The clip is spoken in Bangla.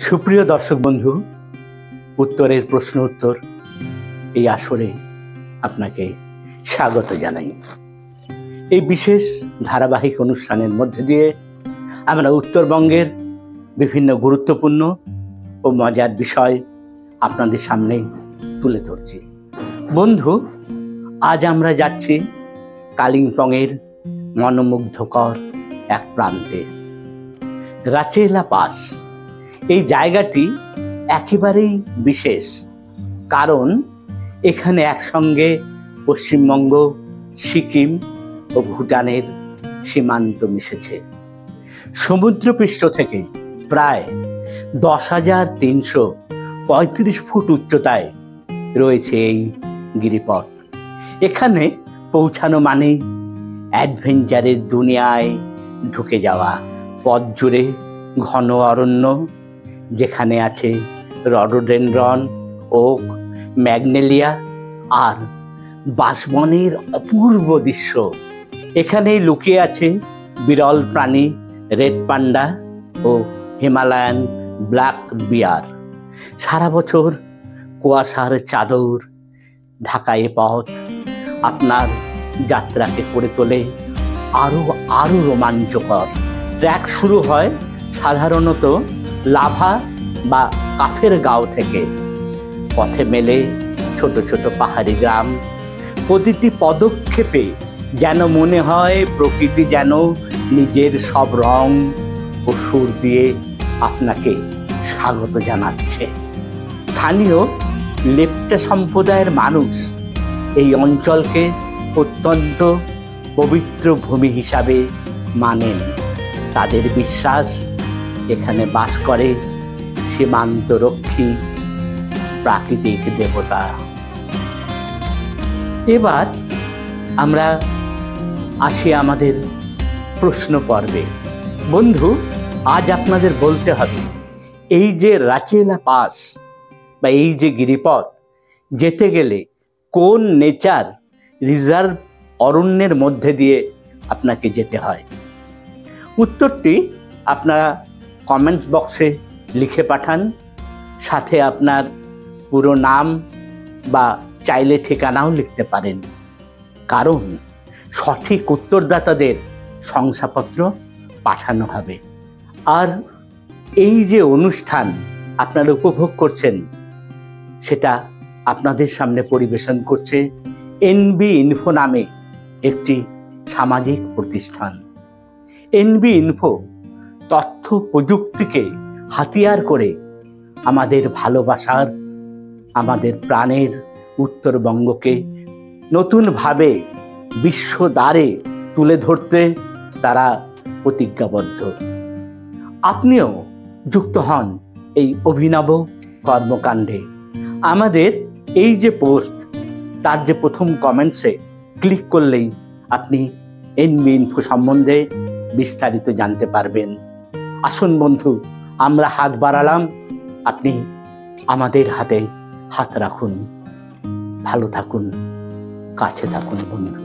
সুপ্রিয় দর্শক বন্ধু, উত্তরের প্রশ্ন উত্তর এই আসরে আপনাকে স্বাগত জানাই। এই বিশেষ ধারাবাহিক অনুষ্ঠানের মধ্যে দিয়ে আমরা উত্তরবঙ্গের বিভিন্ন গুরুত্বপূর্ণ ও মজার বিষয় আপনাদের সামনে তুলে ধরছি। বন্ধু, আজ আমরা যাচ্ছি কালিম্পংয়ের মনোমুগ্ধকর এক প্রান্তে, রাচেলা পাস। এই জায়গাটি একেবারেই বিশেষ, কারণ এখানে একসঙ্গে পশ্চিমবঙ্গ, সিকিম ও ভুটানের সীমান্ত মিশেছে। সমুদ্রপৃষ্ঠ থেকে প্রায় 10,335 ফুট উচ্চতায় রয়েছে এই গিরিপথ। এখানে পৌঁছানো মানেই অ্যাডভেঞ্চারের দুনিয়ায় ঢুকে যাওয়া। পথ জুড়ে ঘন অরণ্য, যেখানে আছে রডোডেনড্রন, ওক, ম্যাগনেলিয়া আর বাঁশবনের অপূর্ব দৃশ্য। এখানেই লুকিয়ে আছে বিরল প্রাণী রেড পান্ডা ও হিমালয়ান ব্ল্যাক বিয়ার। সারা বছর কুয়াশার চাদর ঢাকা এ পথ আপনার যাত্রাকে করে তোলে আরো রোমাঞ্চকর। ট্র্যাক শুরু হয় সাধারণত লাভা বা কাফের গাঁও থেকে। পথে মেলে ছোট ছোট পাহাড়ি গ্রাম। প্রতিটি পদক্ষেপে যেন মনে হয় প্রকৃতি যেন নিজের সব রং ও সুর দিয়ে আপনাকে স্বাগত জানাচ্ছে। স্থানীয় লেপচা সম্প্রদায়ের মানুষ এই অঞ্চলকে অত্যন্ত পবিত্র ভূমি হিসাবে মানেন। তাদের বিশ্বাস, এখানে বাস করে সীমান্তরক্ষী প্রাকৃতিক দেবতা। এবার আমরা আসি আমাদের প্রশ্ন পর্বে। বন্ধু, আজ আপনাদের বলতে হবে, এই যে রাচেলা পাস বা এই যে গিরিপথ, যেতে গেলে কোন নেচার রিজার্ভ অরণ্যের মধ্যে দিয়ে আপনাকে যেতে হয়। উত্তরটি আপনারা কমেন্ট বক্সে লিখে পাঠান, সাথে আপনার পুরো নাম বা চাইলে ঠিকানাও লিখতে পারেন, কারণ সঠিক উত্তরদাতাদের শংসাপত্র পাঠানো হবে। আর এই যে অনুষ্ঠান আপনারা উপভোগ করছেন, সেটা আপনাদের সামনে পরিবেশন করছে এনবি ইনফো নামে একটি সামাজিক প্রতিষ্ঠান। এনবি ইনফো তথ্য প্রযুক্তিকে হাতিয়ার করে আমাদের ভালোবাসার, আমাদের প্রাণের উত্তরবঙ্গকে নতুনভাবে বিশ্ব দ্বারে তুলে ধরতে তারা প্রতিজ্ঞাবদ্ধ। আপনিও যুক্ত হন এই অভিনব কর্মকাণ্ডে। আমাদের এই যে পোস্ট, তার যে প্রথম কমেন্টসে ক্লিক করলেই আপনি এনবি ইনফো সম্বন্ধে বিস্তারিত জানতে পারবেন। আসুন বন্ধু, আমরা হাত বাড়ালাম, আপনি আমাদের হাতে হাত রাখুন। ভালো থাকুন, কাছে থাকুন বন্ধু।